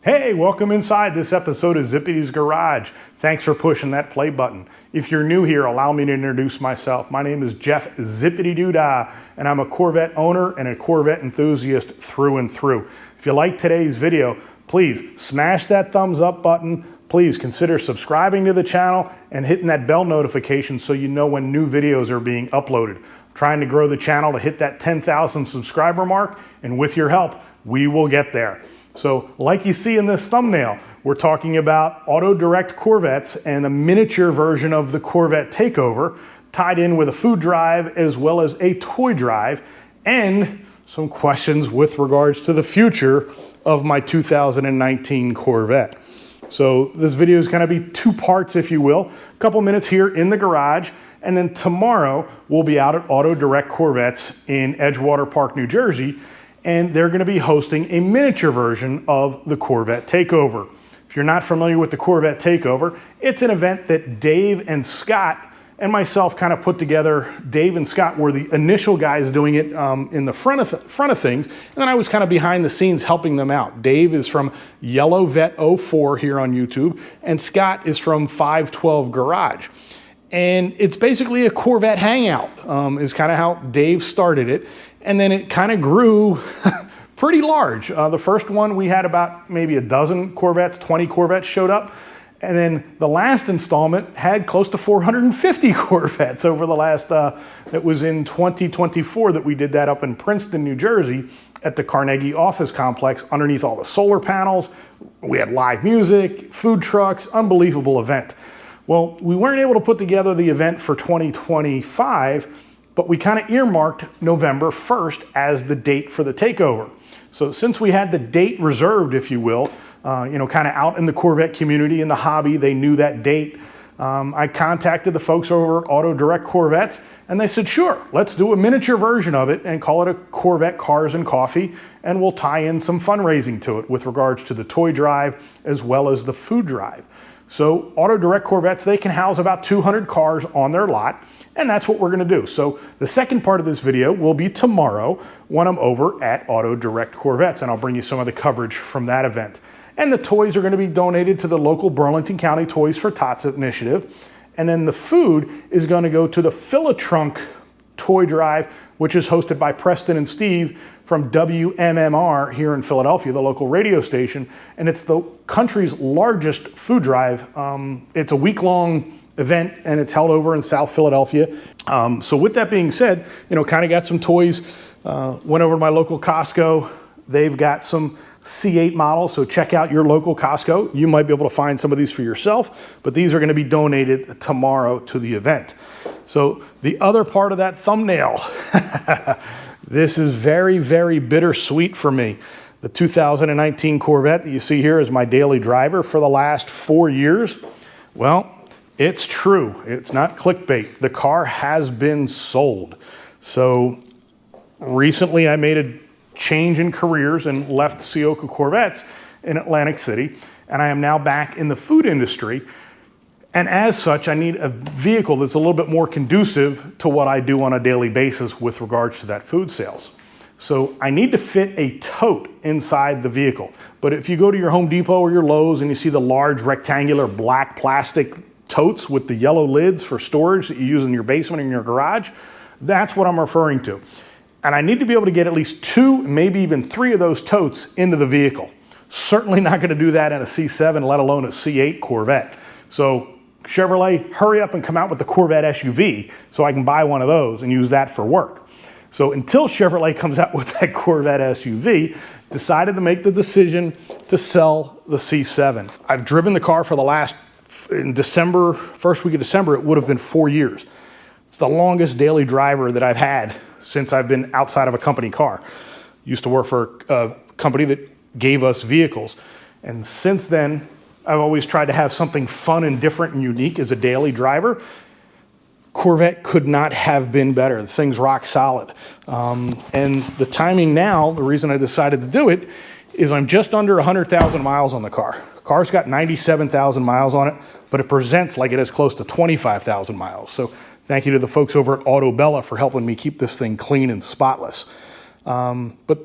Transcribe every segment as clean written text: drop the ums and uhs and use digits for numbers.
Hey, welcome inside this episode of Zippity's Garage. Thanks for pushing that play button. If you're new here, allow me to introduce myself. My name is Jeff Zippity Doodah, and I'm a Corvette owner and a Corvette enthusiast through and through. If you like today's video, please smash that thumbs up button. Please consider subscribing to the channel and hitting that bell notification so you know when new videos are being uploaded. I'm trying to grow the channel to hit that 10,000 subscriber mark, and with your help, we will get there. So like you see in this thumbnail, we're talking about Auto Direct Corvettes and a miniature version of the Corvette Takeover tied in with a food drive as well as a toy drive and some questions with regards to the future of my 2019 Corvette. So this video is going to be two parts, if you will. A couple minutes here in the garage, and then tomorrow we'll be out at Auto Direct Corvettes in Edgewater Park, New Jersey, and they're going to be hosting a miniature version of the Corvette Takeover. If you're not familiar with the Corvette Takeover, it's an event that Dave and Scott and myself kind of put together. Dave and Scott were the initial guys doing it in the front of things, and then I was kind of behind the scenes helping them out. Dave is from Yellow Vet 04 here on YouTube, and Scott is from 512 Garage. And it's basically a Corvette hangout, is kind of how Dave started it. And then it kind of grew pretty large. The first one, we had about maybe a dozen Corvettes, 20 Corvettes showed up. And then the last installment had close to 450 Corvettes over the last, it was in 2024 that we did that up in Princeton, New Jersey at the Carnegie office complex underneath all the solar panels. We had live music, food trucks, unbelievable event. Well, we weren't able to put together the event for 2025, but we kind of earmarked November 1st as the date for the takeover. So since we had the date reserved, if you will, kind of out in the Corvette community, in the hobby, they knew that date. I contacted the folks over Auto Direct Corvettes, and they said, sure, let's do a miniature version of it and call it a Corvette Cars and Coffee, and we'll tie in some fundraising to it with regards to the toy drive as well as the food drive. So Auto Direct Corvettes, they can house about 200 cars on their lot, and that's what we're gonna do. So the second part of this video will be tomorrow when I'm over at Auto Direct Corvettes, and I'll bring you some of the coverage from that event. And the toys are gonna be donated to the local Burlington County Toys for Tots initiative. And then the food is gonna go to the Fill-A-Trunk toy drive, which is hosted by Preston and Steve from WMMR here in Philadelphia, the local radio station. And it's the country's largest food drive. It's a week-long event, and it's held over in South Philadelphia. So with that being said, kind of got some toys. Went over to my local Costco. They've got some C8 models, so check out your local Costco. You might be able to find some of these for yourself, but these are going to be donated tomorrow to the event. So the other part of that thumbnail, this is very, very bittersweet for me. The 2019 Corvette that you see here is my daily driver for the last 4 years. Well, it's true. It's not clickbait. The car has been sold. So recently I made a change in careers and left Sioka Corvettes in Atlantic City, and I am now back in the food industry. And as such, I need a vehicle that's a little bit more conducive to what I do on a daily basis with regards to that food sales. So I need to fit a tote inside the vehicle. But if you go to your Home Depot or your Lowe's and you see the large rectangular black plastic totes with the yellow lids for storage that you use in your basement or in your garage, that's what I'm referring to. And I need to be able to get at least 2, maybe even 3 of those totes into the vehicle. Certainly not gonna do that in a C7, let alone a C8 Corvette. So Chevrolet, hurry up and come out with the Corvette SUV so I can buy one of those and use that for work. So until Chevrolet comes out with that Corvette SUV, decided to make the decision to sell the C7. I've driven the car for the last, in December, first week of December, it would have been 4 years. It's the longest daily driver that I've had since I've been outside of a company car. Used to work for a company that gave us vehicles. And since then, I've always tried to have something fun and different and unique as a daily driver. Corvette could not have been better. The thing's rock solid. And the timing now, the reason I decided to do it, is I'm just under 100,000 miles on the car. The car's got 97,000 miles on it, but it presents like it has close to 25,000 miles. So thank you to the folks over at Auto Bella for helping me keep this thing clean and spotless. But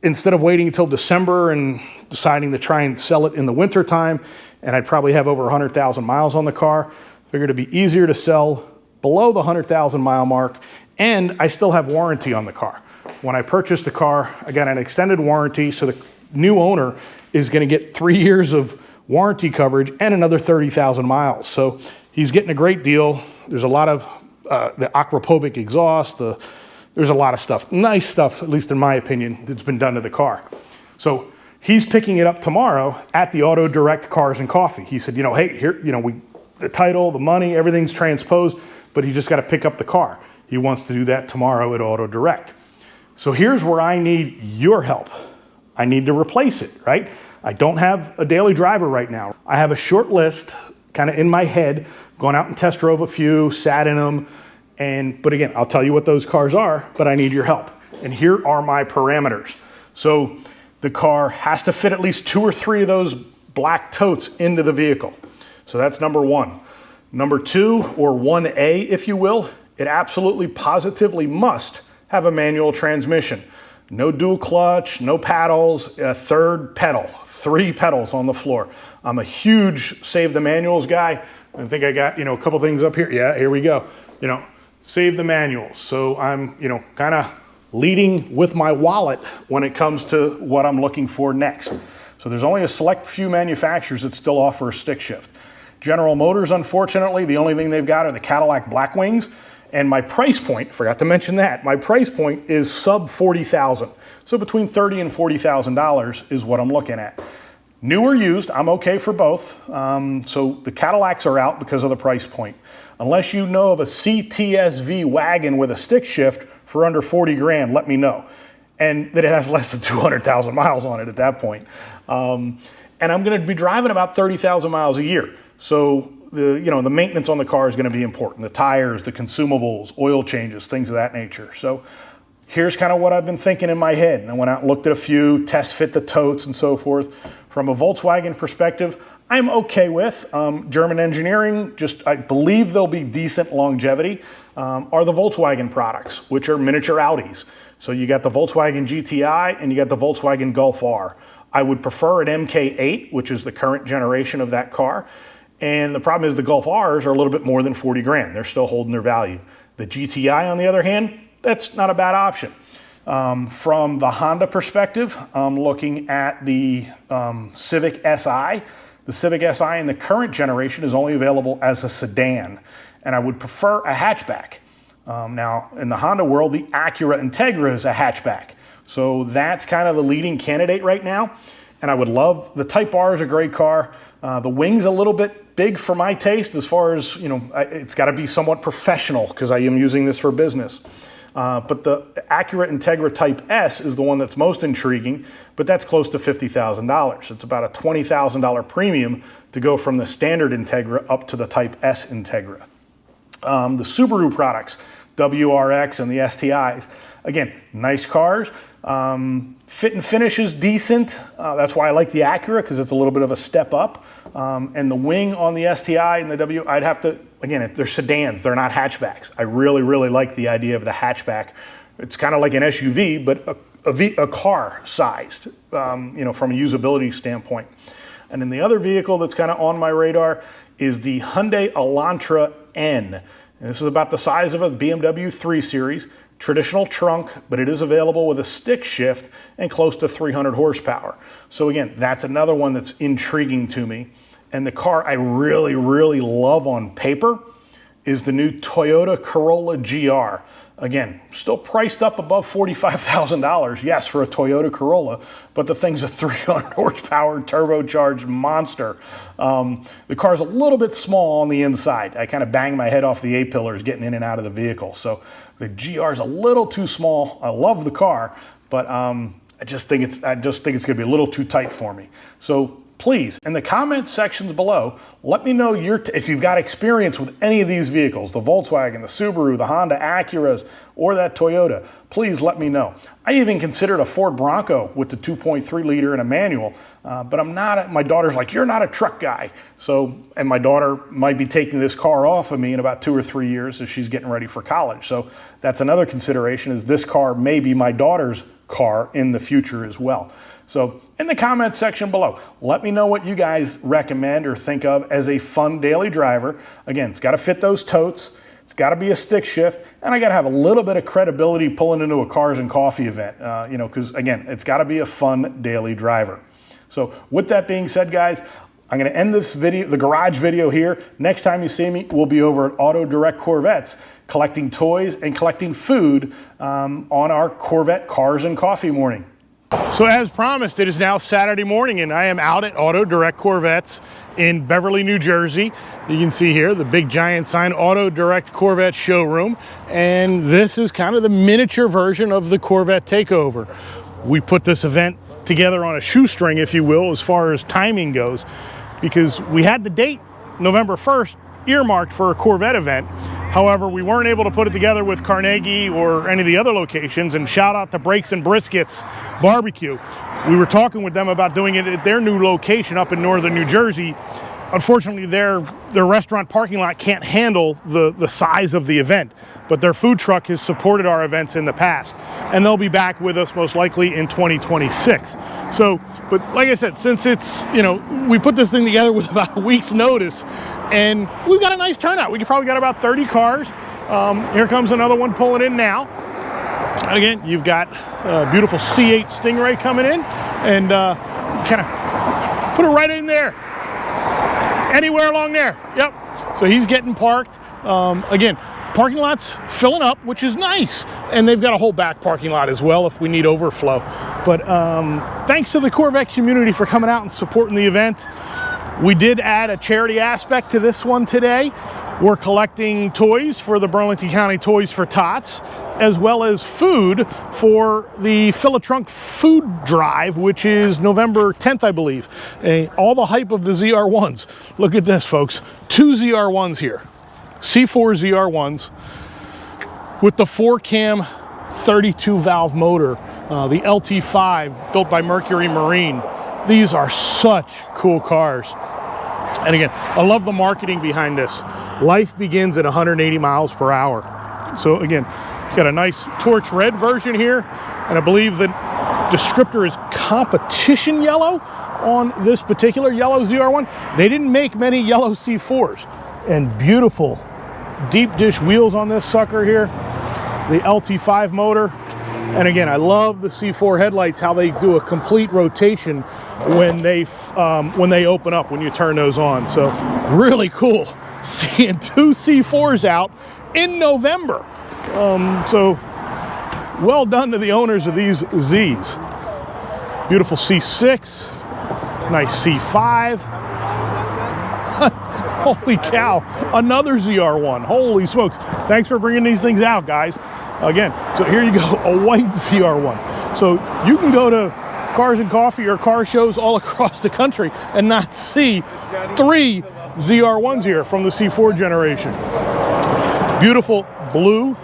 instead of waiting until December and deciding to try and sell it in the winter time, and I'd probably have over 100,000 miles on the car, figured it'd be easier to sell below the 100,000 mile mark, and I still have warranty on the car. When I purchased the car, I got an extended warranty, so the new owner is gonna get 3 years of warranty coverage and another 30,000 miles. So he's getting a great deal. There's a lot of the aquapovic exhaust, there's a lot of stuff, nice stuff, at least in my opinion, that's been done to the car. So he's picking it up tomorrow at the Auto Direct Cars and Coffee. He said, hey, here, the title, the money, everything's transposed, but he just got to pick up the car. He wants to do that tomorrow at Auto Direct. So here's where I need your help. I need to replace it, right? I don't have a daily driver right now. I have a short list kind of in my head, gone out and test drove a few, sat in them, but again, I'll tell you what those cars are, but I need your help. And here are my parameters. So the car has to fit at least 2 or 3 of those black totes into the vehicle. So that's number 1. Number 2, or 1A, if you will, it absolutely positively must have a manual transmission. No dual clutch, no paddles, a third pedal, 3 pedals on the floor. I'm a huge save the manuals guy. I think I got, a couple things up here. Yeah, here we go. Save the manuals. So I'm, kind of leading with my wallet when it comes to what I'm looking for next. So there's only a select few manufacturers that still offer a stick shift. General Motors, unfortunately, the only thing they've got are the Cadillac Blackwings. And my price point, forgot to mention that, my price point is sub $40,000. So between $30,000 and $40,000 is what I'm looking at. New or used, I'm okay for both. So the Cadillacs are out because of the price point. Unless you know of a CTSV wagon with a stick shift for under 40 grand, let me know. And that it has less than 200,000 miles on it at that point. And I'm gonna be driving about 30,000 miles a year. So the maintenance on the car is gonna be important. The tires, the consumables, oil changes, things of that nature. So here's kind of what I've been thinking in my head. And I went out and looked at a few, test fit the totes and so forth. From a Volkswagen perspective, I'm okay with. German engineering, I believe there'll be decent longevity, are the Volkswagen products, which are miniature Audis. So you got the Volkswagen GTI and you got the Volkswagen Golf R. I would prefer an MK8, which is the current generation of that car. And the problem is the Golf Rs are a little bit more than 40 grand. They're still holding their value. The GTI, on the other hand, that's not a bad option. From the Honda perspective, I'm looking at the Civic Si. The Civic Si in the current generation is only available as a sedan, and I would prefer a hatchback. Now, in the Honda world, the Acura Integra is a hatchback. So that's kind of the leading candidate right now. And I would love, the Type R is a great car. The wing's a little bit big for my taste as far as, it's got to be somewhat professional because I am using this for business. But the Acura Integra Type S is the one that's most intriguing, but that's close to $50,000. It's about a $20,000 premium to go from the standard Integra up to the Type S Integra. The Subaru products, WRX and the STIs, again, nice cars. Fit and finish is decent. That's why I like the Acura, because it's a little bit of a step up. And the wing on the STI and the I'd have to, again, they're sedans, they're not hatchbacks. I really, really like the idea of the hatchback. It's kind of like an SUV, but a car sized, from a usability standpoint. And then the other vehicle that's kind of on my radar is the Hyundai Elantra N. And this is about the size of a BMW 3 Series. Traditional trunk, but it is available with a stick shift and close to 300 horsepower. So again, that's another one that's intriguing to me. And the car I really, really love on paper is the new Toyota Corolla GR. Again, still priced up above $45,000, yes, for a Toyota Corolla, but the thing's a 300 horsepower turbocharged monster. The car's a little bit small on the inside. I kind of banged my head off the A-pillars getting in and out of the vehicle. So the GR's a little too small. I love the car, but I just think it's gonna be a little too tight for me. So please, in the comments sections below, let me know if you've got experience with any of these vehicles, the Volkswagen, the Subaru, the Honda Acuras, or that Toyota. Please let me know. I even considered a Ford Bronco with the 2.3 liter and a manual, but I'm not, my daughter's like, you're not a truck guy. So, and my daughter might be taking this car off of me in about 2 or 3 years as she's getting ready for college. So that's another consideration, is this car may be my daughter's car in the future as well. So in the comments section below, let me know what you guys recommend or think of as a fun daily driver. Again, it's got to fit those totes. It's got to be a stick shift, and I got to have a little bit of credibility pulling into a cars and coffee event, you know, because again, it's got to be a fun daily driver. So with that being said, guys, I'm going to end this video, the garage video here. Next time you see me, we'll be over at Auto Direct Corvettes collecting toys and collecting food on our Corvette Cars and Coffee morning. So as promised, it is now Saturday morning and I am out at Auto Direct Corvettes in Beverly, New Jersey. You can see here the big giant sign, Auto Direct Corvette showroom. And this is kind of the miniature version of the Corvette Takeover. We put this event together on a shoestring, if you will, as far as timing goes, because we had the date, November 1st, earmarked for a Corvette event. However, we weren't able to put it together with Carnegie or any of the other locations, and shout out to Brakes and Briskets Barbecue. We were talking with them about doing it at their new location up in northern New Jersey. Unfortunately, their restaurant parking lot can't handle the size of the event, but their food truck has supported our events in the past, and they'll be back with us most likely in 2026. So, but like I said, since it's, you know, we put this thing together with about a week's notice, and we've got a nice turnout. We probably got about 30 cars. Here comes another one pulling in now. Again, you've got a beautiful C8 Stingray coming in, and kind of put it right in there. Anywhere along there. Yep. So he's getting parked. Again, parking lot's filling up, which is nice. And they've got a whole back parking lot as well if we need overflow. But thanks to the Corvette community for coming out and supporting the event. We did add a charity aspect to this one today. We're collecting toys for the Burlington County Toys for Tots, as well as food for the Fill a Trunk food drive, which is November 10th, I believe. All the hype of the ZR1s. Look at this, folks. 2 ZR1s here. C4 ZR1s with the 4-cam 32-valve motor, the LT5 built by Mercury Marine. These are such cool cars. And again, I love the marketing behind this. Life begins at 180 miles per hour. So again, you got a nice torch red version here, and I believe the descriptor is competition yellow on this particular yellow ZR1. They didn't make many yellow C4s. And beautiful deep dish wheels on this sucker here. The LT5 motor. And again, I love the C4 headlights, how they do a complete rotation when they open up, when you turn those on. So really cool seeing 2 C4s out in November. So well done to the owners of these Zs. Beautiful C6, nice C5. Holy cow, another ZR1. Holy smokes. Thanks for bringing these things out, guys. Again, so here you go, a white ZR1. So you can go to Cars and Coffee or car shows all across the country and not see 3 ZR1s here from the C4 generation. Beautiful blue.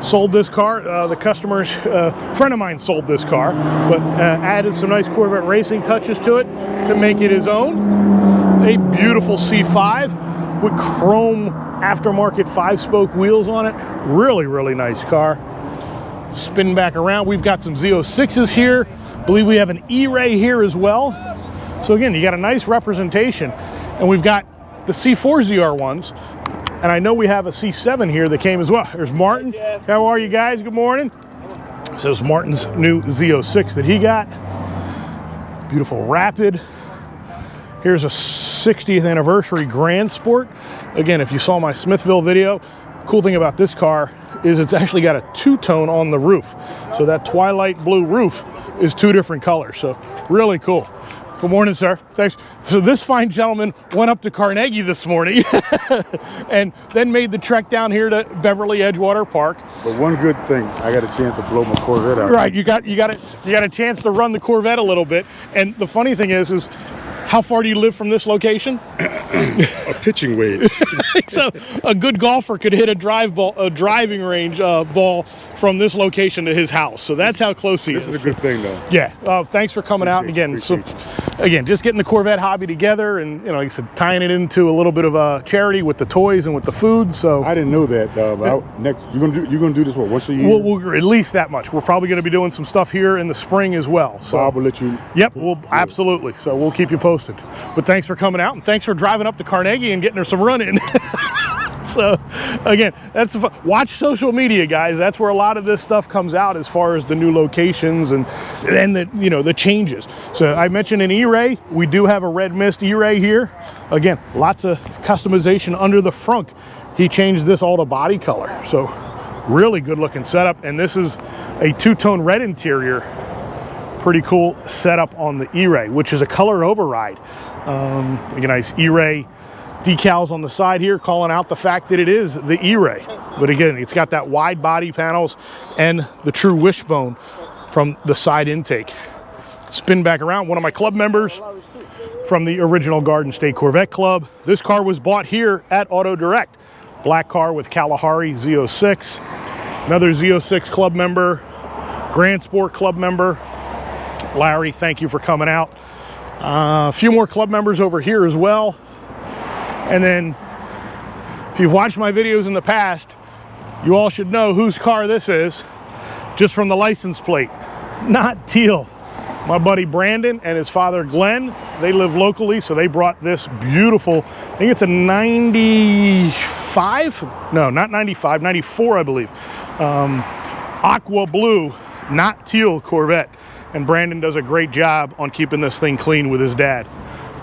Sold this car. The customer's friend of mine sold this car, but added some nice Corvette racing touches to it to make it his own. A beautiful C5 with chrome aftermarket 5-spoke wheels on it. Really, really nice car. Spinning back around, we've got some Z06s here. I believe we have an E-Ray here as well. So again, you got a nice representation. And we've got the C4 ZR1s. And I know we have a C7 here that came as well. There's Martin. How are you guys? Good morning. So there's Martin's new Z06 that he got. Beautiful Rapid. Here's a 60th anniversary Grand Sport. Again, if you saw my Smithville video, cool thing about this car is it's actually got a 2-tone on the roof. So that twilight blue roof is 2 different colors. So really cool. Good morning, sir. Thanks. So this fine gentleman went up to Carnegie this morning and then made the trek down here to Beverly Edgewater Park. But one good thing, I got a chance to blow my Corvette out. Right, you got a chance to run the Corvette a little bit. And the funny thing is how far do you live from this location? a pitching wedge. So a good golfer could hit a driving range ball from this location to his house. So that's how close he is. This is a good thing, though. Yeah. Thanks for coming out. And again, again, just getting the Corvette hobby together, and like I said, tying it into a little bit of a charity with the toys and with the food. So I didn't know that. But next, you're gonna do this once a year. We'll at least that much. We're probably going to be doing some stuff here in the spring as well. So Bob will let you. Yep. Absolutely. So we'll keep you posted. But thanks for coming out, and thanks for driving up to Carnegie and getting her some run in. So again, that's the fun. Watch social media, guys. That's where a lot of this stuff comes out as far as the new locations and the changes. So I mentioned an E-Ray. We do have a red mist E-Ray here. Again, lots of customization under the frunk. He changed this all to body color. So really good looking setup. And this is a two-tone red interior. Pretty cool setup on the E-Ray, which is a color override. A nice E-Ray decals on the side here, calling out the fact that it is the E-Ray. But again, it's got that wide body panels and the true wishbone from the side intake. Spin back around, one of my club members from the original Garden State Corvette Club. This car was bought here at Auto Direct. Black car with Kalahari Z06. Another Z06 club member, Grand Sport club member. Larry, thank you for coming out. A few more club members over here as well. And then, if you've watched my videos in the past, you all should know whose car this is, just from the license plate. Not teal. My buddy Brandon and his father Glenn, they live locally, so they brought this beautiful, I think it's a 95? No, not 95, 94, I believe. Aqua blue, not teal Corvette. And Brandon does a great job on keeping this thing clean with his dad.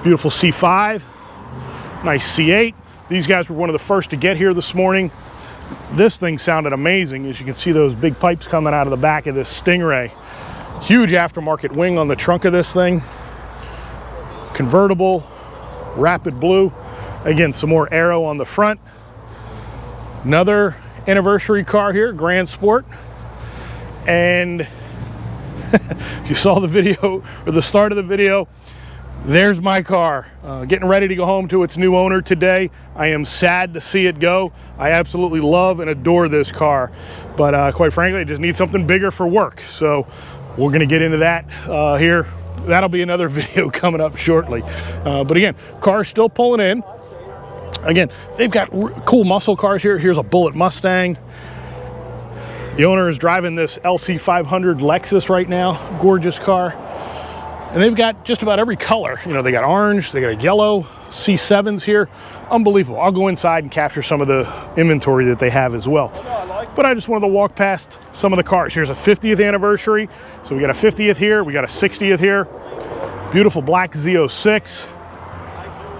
Beautiful C5. Nice C8. These guys were one of the first to get here this morning. This thing sounded amazing. As you can see, those big pipes coming out of the back of this Stingray. Huge aftermarket wing on the trunk of this thing. Convertible, rapid blue. Again, some more aero on the front. Another anniversary car here, Grand Sport. And if you saw the video or the start of the video, there's my car, getting ready to go home to its new owner today. I am sad to see it go. I absolutely love and adore this car, but quite frankly, I just need something bigger for work. So we're going to get into that here. That'll be another video coming up shortly. But again, car's still pulling in. Again, they've got cool muscle cars here. Here's a Bullet Mustang. The owner is driving this LC500 Lexus right now. Gorgeous car. And they've got just about every color. They got orange, they got a yellow, C7s here. Unbelievable. I'll go inside and capture some of the inventory that they have as well. But I just wanted to walk past some of the cars. Here's a 50th anniversary. So we got a 50th here, we got a 60th here. Beautiful black Z06.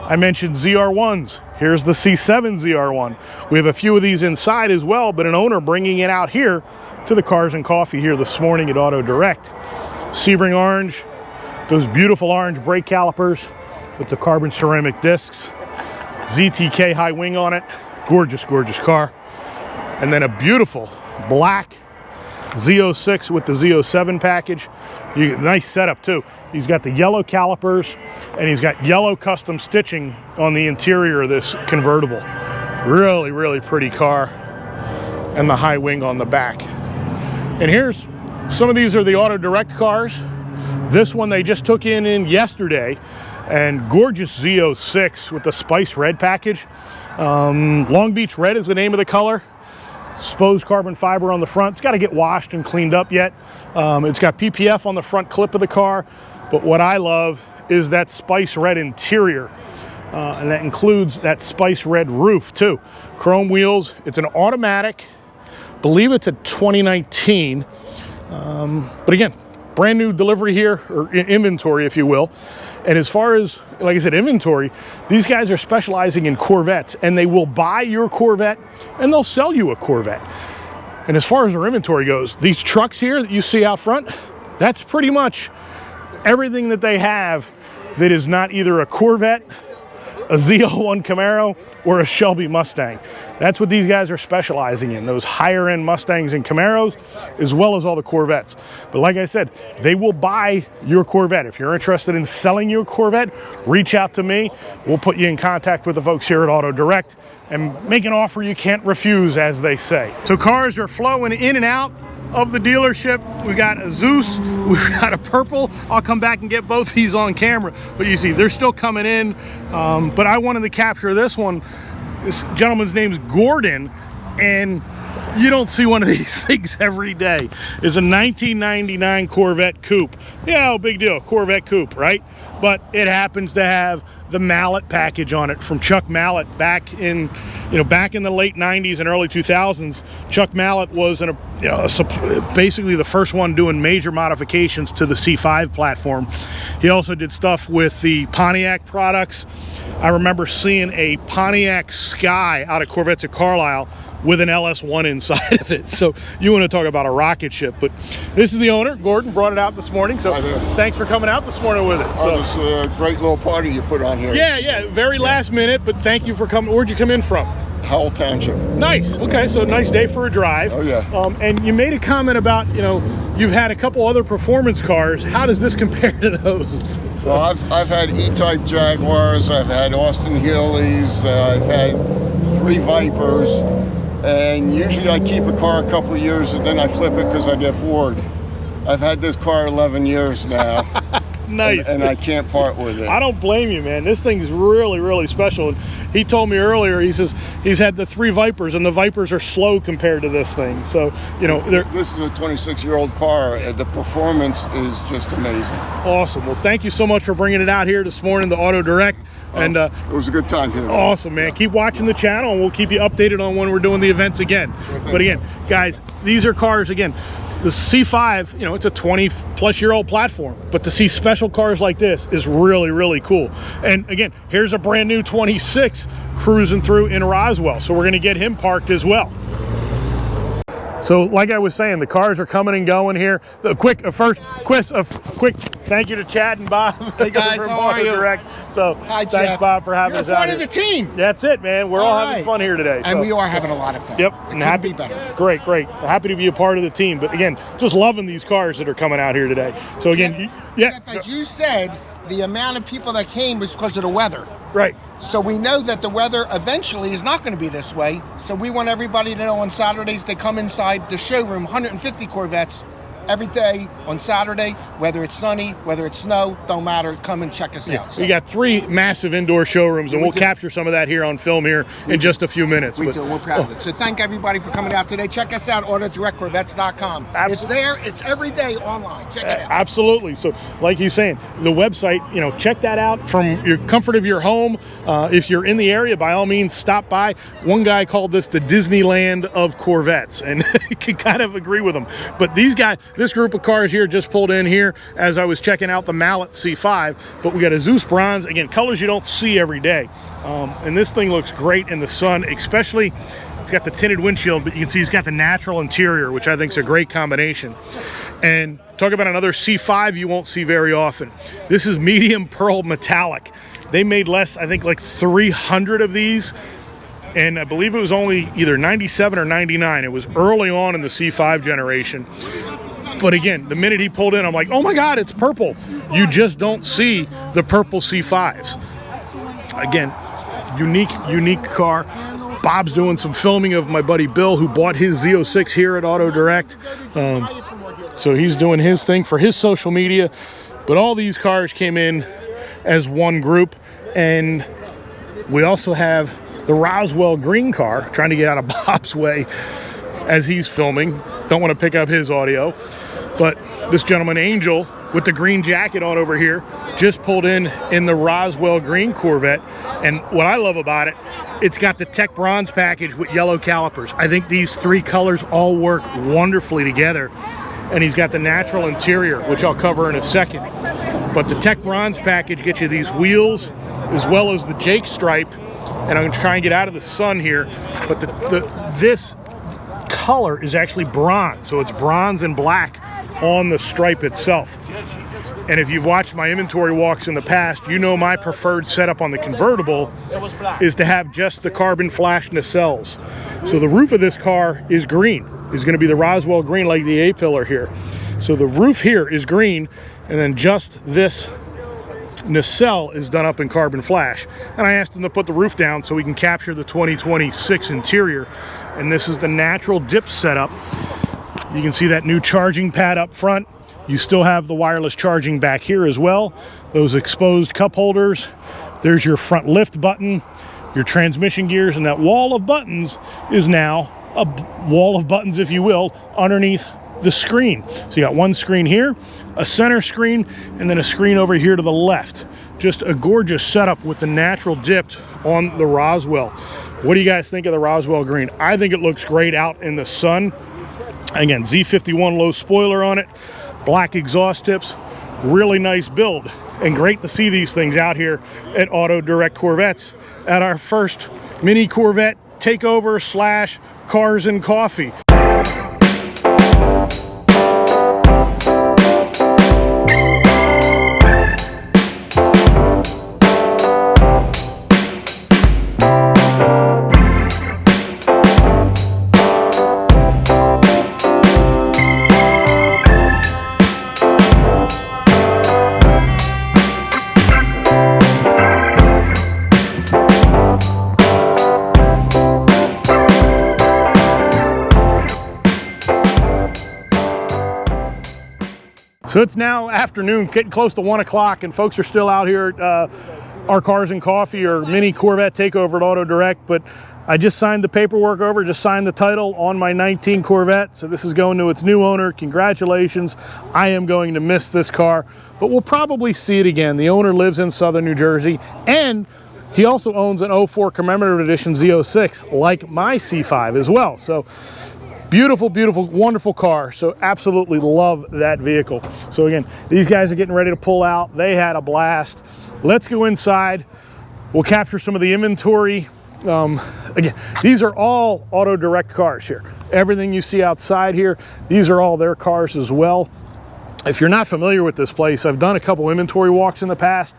I mentioned ZR1s. Here's the C7 ZR1. We have a few of these inside as well, but an owner bringing it out here to the Cars and Coffee here this morning at Auto Direct. Sebring orange. Those beautiful orange brake calipers with the carbon ceramic discs. ZTK high wing on it. Gorgeous, gorgeous car. And then a beautiful black Z06 with the Z07 package. Nice setup too. He's got the yellow calipers and he's got yellow custom stitching on the interior of this convertible. Really, really pretty car. And the high wing on the back. And here's, some of these are the Auto Direct cars. This one they just took in yesterday, and gorgeous Z06 with the Spice Red package. Long Beach Red is the name of the color. Exposed carbon fiber on the front. It's got to get washed and cleaned up yet. It's got PPF on the front clip of the car, but what I love is that Spice Red interior, and that includes that Spice Red roof too. Chrome wheels. It's an automatic. I believe it's a 2019, but again, brand new delivery here, or inventory, if you will. And as far as, like I said, inventory, these guys are specializing in Corvettes, and they will buy your Corvette and they'll sell you a Corvette. And as far as their inventory goes, these trucks here that you see out front, that's pretty much everything that they have that is not either a Corvette a Z01 Camaro, or a Shelby Mustang. That's what these guys are specializing in, those higher end Mustangs and Camaros, as well as all the Corvettes. But like I said, they will buy your Corvette. If you're interested in selling your Corvette, reach out to me. We'll put you in contact with the folks here at Auto Direct and make an offer you can't refuse, as they say. So cars are flowing in and out of the dealership. We got a Zeus, we've got a purple. I'll come back and get both these on camera, but you see they're still coming in. But I wanted to capture this one. This gentleman's name's Gordon, and you don't see one of these things every day. It's a 1999 Corvette Coupe. Yeah, no big deal, Corvette Coupe, right? But it happens to have the Mallet package on it from Chuck Mallet back in the late 90s and early 2000s. Chuck Mallet was basically the first one doing major modifications to the C5 platform. He also did stuff with the Pontiac products. I remember seeing a Pontiac Sky out of Corvettes at Carlisle with an LS1 inside of it. So you want to talk about a rocket ship. But this is the owner. Gordon brought it out this morning. So thanks for coming out this morning with it. Oh, this is a great little party you put on here. Yeah, very last minute, but thank you for coming. Where'd you come in from? Howell Township. Nice. Okay, so nice day for a drive. Oh, yeah. And you made a comment about, you've had a couple other performance cars. How does this compare to those? So I've had E-Type Jaguars, I've had Austin Healey's, I've had 3 Vipers, and usually I keep a car a couple of years and then I flip it because I get bored. I've had this car 11 years now. Nice. And I can't part with it. I don't blame you, man. This thing's really, really special. And he told me earlier, he says he's had the 3 Vipers, and the Vipers are slow compared to this thing. So, this is a 26-year-old car. The performance is just amazing. Awesome. Well, thank you so much for bringing it out here this morning, the Auto Direct. And it was a good time here. Awesome, man. Keep watching the channel, and we'll keep you updated on when we're doing the events again. Sure thing. But again, guys, these are cars, again, the C5, it's a 20-plus-year-old platform, but to see special cars like this is really, really cool. And again, here's a brand new 26 cruising through in Roswell, so we're going to get him parked as well. So like I was saying, the cars are coming and going here. A quick thank you to Chad and Bob. Hey guys, from how are you? Direct. So Hi, thanks, Jeff. Bob, for having You're us out part here. of the team. That's it, man. We're all having fun here today. And we are having a lot of fun. Yep. It And couldn't be better. Great. Happy to be a part of the team. But again, just loving these cars that are coming out here today. So again, Jeff, as you said, the amount of people that came was because of the weather. Right. So we know that the weather eventually is not going to be this way. So we want everybody to know on Saturdays they come inside the showroom, 150 Corvettes, every day on Saturday, whether it's sunny, whether it's snow, don't matter, come and check us out. So we got 3 massive indoor showrooms, and we'll capture some of that here on film here in just a few minutes. We do, we're proud of it. So thank everybody for coming out today. Check us out, AutoDirectCorvettes.com. It's there, it's every day online. Check it out. Absolutely. So like he's saying, the website, check that out from your comfort of your home. If you're in the area, by all means, stop by. One guy called this the Disneyland of Corvettes, and you can kind of agree with him. But these guys, this group of cars here just pulled in here as I was checking out the Mallet C5, but we got a Zeus Bronze, again, colors you don't see every day. And this thing looks great in the sun, especially it's got the tinted windshield, but you can see it's got the natural interior, which I think is a great combination. And talk about another C5 you won't see very often. This is medium pearl metallic. They made less, I think like 300 of these, and I believe it was only either 97 or 99. It was early on in the C5 generation. But again, the minute he pulled in, I'm like, oh my God, it's purple. You just don't see the purple C5s. Again, unique car. Bob's doing some filming of my buddy Bill, who bought his Z06 here at Auto Direct. So he's doing his thing for his social media. But all these cars came in as one group. And we also have the Roswell green car, trying to get out of Bob's way as he's filming. Don't want to pick up his audio. But this gentleman, Angel, with the green jacket on over here, just pulled in the Roswell green Corvette. And what I love about it, it's got the Tech Bronze package with yellow calipers. I think these 3 colors all work wonderfully together. And he's got the natural interior, which I'll cover in a second. But the Tech Bronze package gets you these wheels, as well as the Jake stripe. And I'm going to try and get out of the sun here. But this color is actually bronze. So it's bronze and black on the stripe itself. And if you've watched my inventory walks in the past, you know my preferred setup on the convertible is to have just the carbon flash nacelles. So the roof of this car is green. It's going to be the Roswell green like the A-pillar here. So the roof here is green, and then just this nacelle is done up in carbon flash. And I asked them to put the roof down so we can capture the 2026 interior. And this is the natural dip setup. You can see that new charging pad up front. You still have the wireless charging back here as well. Those exposed cup holders. There's your front lift button, your transmission gears, and that wall of buttons is now a wall of buttons, if you will, underneath the screen. So you got one screen here, a center screen, and then a screen over here to the left. Just a gorgeous setup with the natural dipped on the Roswell. What do you guys think of the Roswell green? I think it looks great out in the sun. Again, Z51 low spoiler on it, black exhaust tips, really nice build, and great to see these things out here at Auto Direct Corvettes at our first mini Corvette takeover / cars and coffee. So it's now afternoon, getting close to 1 o'clock, and folks are still out here at our Cars and Coffee or mini Corvette takeover at Auto Direct. But I just signed the paperwork over, just signed the title on my 19 Corvette. So this is going to its new owner. Congratulations. I am going to miss this car, but we'll probably see it again. The owner lives in Southern New Jersey, and he also owns an 04 commemorative edition Z06, like my C5 as well. So beautiful, beautiful, wonderful car. So absolutely love that vehicle. So again, these guys are getting ready to pull out. They had a blast. Let's go inside. We'll capture some of the inventory. Again, these are all Auto Direct cars here. Everything you see outside here, these are all their cars as well. If you're not familiar with this place, I've done a couple inventory walks in the past.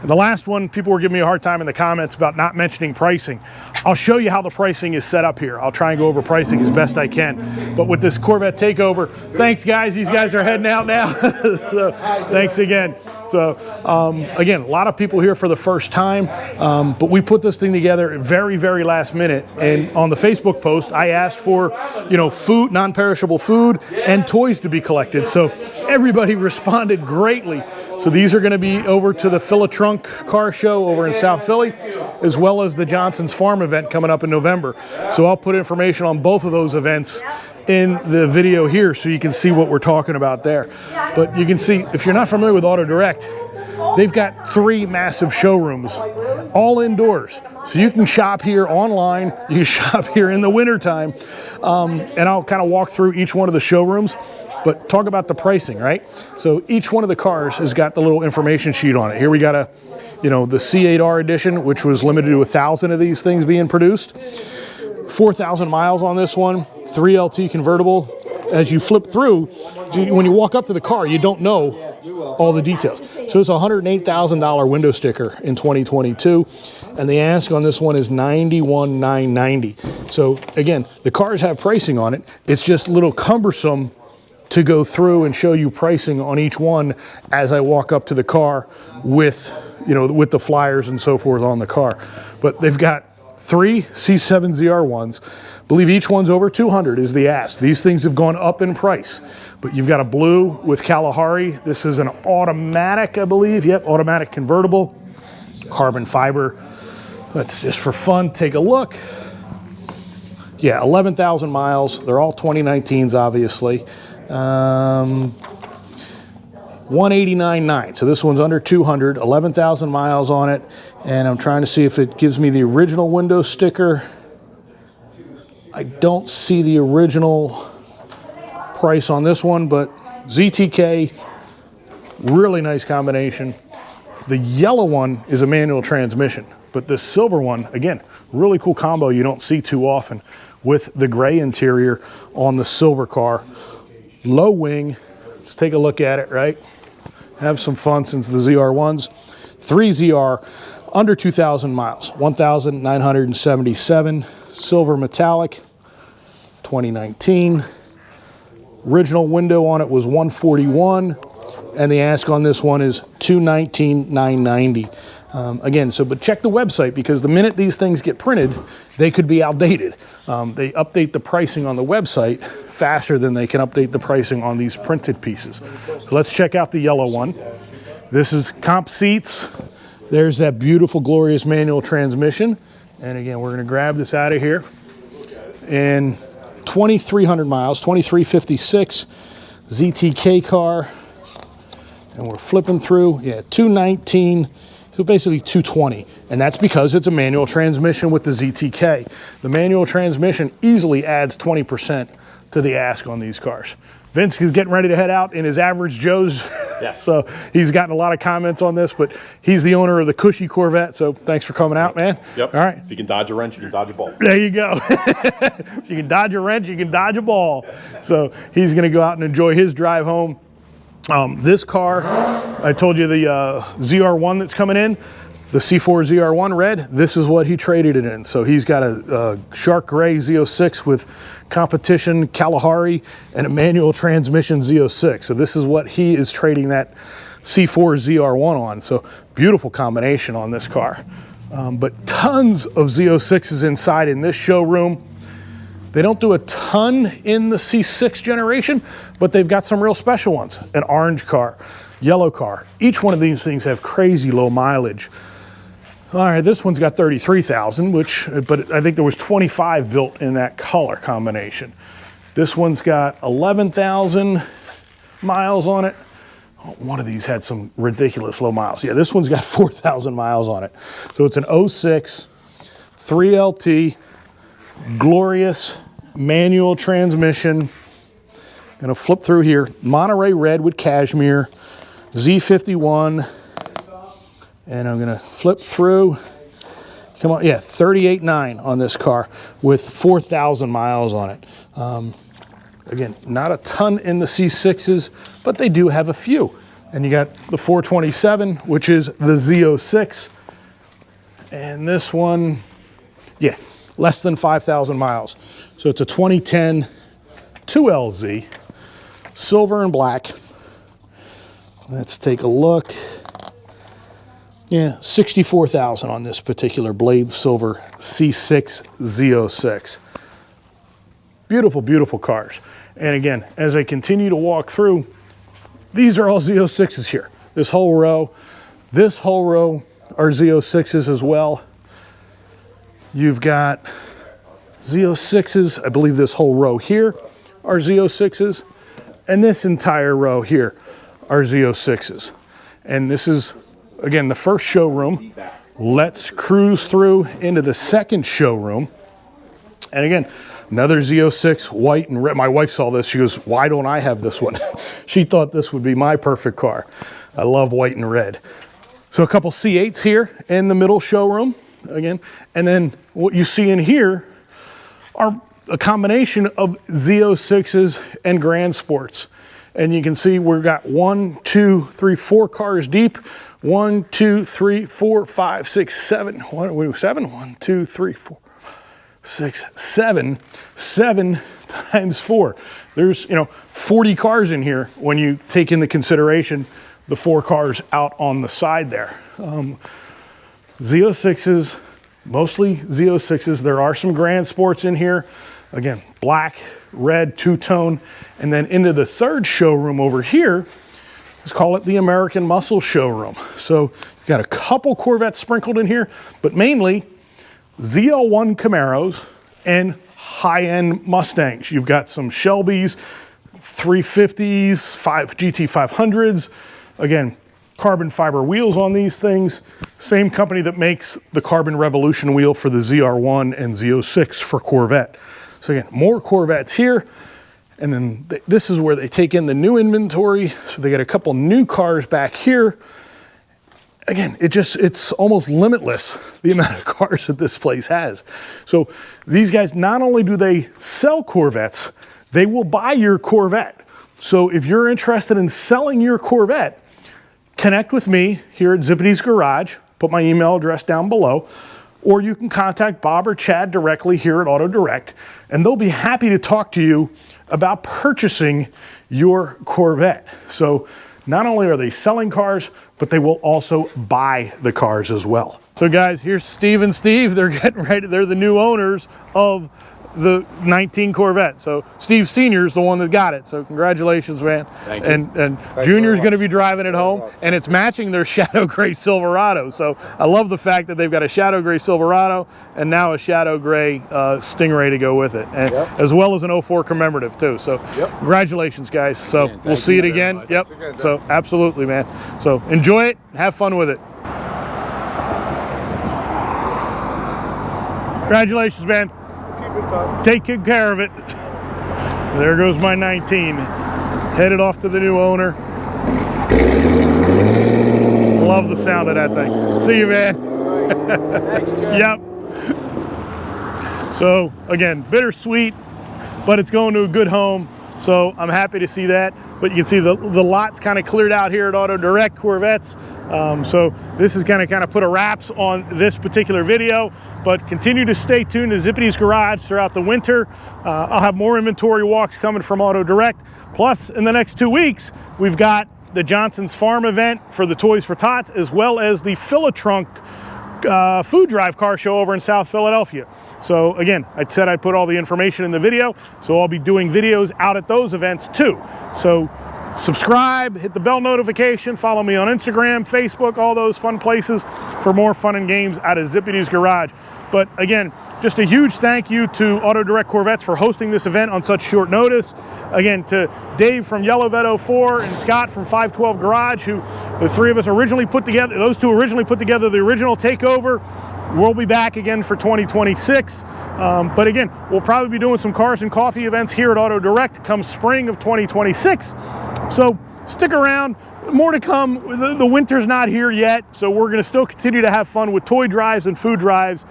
And the last one, people were giving me a hard time in the comments about not mentioning pricing. I'll show you how the pricing is set up here. I'll try and go over pricing as best I can. But with this Corvette takeover, thanks guys. These guys are heading out now. So, thanks again. So again, a lot of people here for the first time, but we put this thing together very, very last minute. And on the Facebook post, I asked for, food, non-perishable food, and toys to be collected. So everybody responded greatly. So these are going to be over to the Fill-A-Trunk car show over in South Philly, as well as the Johnson's Farm event coming up in November. So I'll put information on both of those events in the video here so you can see what we're talking about there. But you can see, if you're not familiar with Auto Direct, they've got 3 massive showrooms, all indoors. So you can shop here online, you can shop here in the wintertime, and I'll kind of walk through each one of the showrooms. But talk about the pricing, right? So each one of the cars has got the little information sheet on it. Here we got the C8R edition, which was limited to 1,000 of these things being produced. 4,000 miles on this one, 3LT convertible. As you flip through, when you walk up to the car, you don't know all the details. So it's a $108,000 window sticker in 2022, and the ask on this one is $91,990. So again, the cars have pricing on it. It's just a little cumbersome to go through and show you pricing on each one as I walk up to the car with, with the flyers and so forth on the car. But they've got 3 C7ZR ones. I believe each one's over 200 is the ask. These things have gone up in price. But you've got a blue with Kalahari. This is an automatic, I believe. Yep, automatic convertible, carbon fiber. Let's just for fun take a look. Yeah, 11,000 miles. They're all 2019s, obviously. 189.9. So this one's under 200, 11,000 miles on it. And I'm trying to see if it gives me the original window sticker. I don't see the original price on this one, but ZTK, really nice combination. The yellow one is a manual transmission, but the silver one, again, really cool combo you don't see too often with the gray interior on the silver car. Low wing, let's take a look at it, right? have some fun since the ZR1s. 3ZR, under 2,000 miles, 1,977, silver metallic, 2019. Original window on it was 141, and the ask on this one is 219,990. Again, but check the website, because the minute these things get printed, they could be outdated. They update the pricing on the website faster than they can update the pricing on these printed pieces. So let's check out the yellow one. This is comp seats. There's that beautiful, glorious manual transmission. And again, we're gonna grab this out of here. And 2,300 miles, 2,356, ZTK car. And we're flipping through, 219, so basically 220. And that's because it's a manual transmission with the ZTK. The manual transmission easily adds 20% to the ask on these cars. Vince is getting ready to head out in his Average Joe's. Yes. So he's gotten a lot of comments on this, but he's the owner of the Cushy Corvette. So thanks for coming out, man. Yep. All right. If you can dodge a wrench, you can dodge a ball. There you go. If you can dodge a wrench, you can dodge a ball. So he's going to go out and enjoy his drive home. This car, I told you the ZR1 that's coming in, the C4 ZR1 red, this is what he traded it in. So he's got a Shark Gray Z06 with competition Kalahari and a manual transmission Z06. So this is what he is trading that C4 ZR1 on. So beautiful combination on this car. But tons of Z06s inside in this showroom. They don't do a ton in the C6 generation, but they've got some real special ones. An orange car, yellow car. Each one of these things have crazy low mileage. All right, this one's got 33,000, but I think there was 25 built in that color combination. This one's got 11,000 miles on it. Oh, one of these had some ridiculous low miles. Yeah, this one's got 4,000 miles on it. So it's an 06 3LT, glorious manual transmission. Gonna flip through here. Monterey red with cashmere, Z51. And I'm gonna flip through. Come on, yeah, 38.9 on this car with 4,000 miles on it. Again, not a ton in the C6s, but they do have a few. And you got the 427, which is the Z06. And this one, yeah, less than 5,000 miles. So it's a 2010 2LZ, silver and black. Let's take a look. Yeah, 64,000 on this particular Blade Silver C6 Z06. Beautiful, beautiful cars. And again, as I continue to walk through, these are all Z06s here. This whole row are Z06s as well. You've got Z06s, I believe this whole row here are Z06s, and this entire row here are Z06s. And this is, again, the first showroom. Let's cruise through into the second showroom. And again, another Z06, white and red. My wife saw this, she goes, why don't I have this one? She thought this would be my perfect car. I love white and red. So a couple C8s here in the middle showroom, again. And then what you see in here are a combination of Z06s and Grand Sports. And you can see we've got 1, 2, 3, 4 cars deep. 1, 2, 3, 4, 5, 6, 7. 7? 1, 2, 3, 4, 6, 7. 7 times 4. There's 40 cars in here when you take into consideration the 4 cars out on the side there. Z06s, mostly Z06s. There are some Grand Sports in here. Again, black, red, two-tone. And then into the third showroom over here, let's call it the American Muscle showroom. So you've got a couple Corvettes sprinkled in here, but mainly ZL1 Camaros and high-end Mustangs. You've got some Shelbys, 350s, GT500s. Again, carbon fiber wheels on these things. Same company that makes the Carbon Revolution wheel for the ZR1 and Z06 for Corvette. So again, more Corvettes here. And then this is where they take in the new inventory. So they got a couple new cars back here. Again, it's almost limitless, the amount of cars that this place has. So these guys, not only do they sell Corvettes, they will buy your Corvette. So if you're interested in selling your Corvette, connect with me here at Zippity's Garage. Put my email address down below. Or you can contact Bob or Chad directly here at Auto Direct, and they'll be happy to talk to you about purchasing your Corvette. So not only are they selling cars, but they will also buy the cars as well. So guys, here's Steve and Steve. They're getting ready. They're the new owners of the 19 Corvette. So Steve Sr. is the one that got it. So congratulations, man. Thank you. And Junior's going to be driving it home, and it's matching their Shadow Gray Silverado. So I love the fact that they've got a Shadow Gray Silverado and now a Shadow Gray Stingray to go with it, and as well as an 04 commemorative too. So congratulations, guys. So we'll see it again. Yep. So absolutely, man. So enjoy it. Have fun with it. Congratulations, man. Take good care of it. There goes my 19. Headed off to the new owner. Love the sound of that thing. See you, man. Yep. So again, bittersweet, but it's going to a good home. So I'm happy to see that. But you can see the lot's kind of cleared out here at Auto Direct Corvettes. So this is going to kind of put a wraps on this particular video. But continue to stay tuned to Zippity's Garage throughout the winter. I'll have more inventory walks coming from Auto Direct. Plus, in the next 2 weeks, we've got the Johnson's Farm event for the Toys for Tots, as well as the Fill-A-Trunk food drive car show over in South Philadelphia. So again, I said I'd put all the information in the video, so I'll be doing videos out at those events too. So subscribe, hit the bell notification, follow me on Instagram, Facebook, all those fun places for more fun and games out of Zippity's Garage. But again, just a huge thank you to Auto Direct Corvettes for hosting this event on such short notice. Again, to Dave from Yellow Vet 04 and Scott from 512 Garage, who the three of us originally put together, those two originally put together the original takeover. We'll be back again for 2026. But again, we'll probably be doing some cars and coffee events here at Auto Direct come spring of 2026. So stick around, more to come. The winter's not here yet, so we're gonna still continue to have fun with toy drives and food drives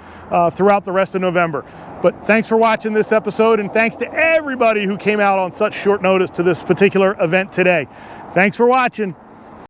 throughout the rest of November. But thanks for watching this episode, and thanks to everybody who came out on such short notice to this particular event today. Thanks for watching.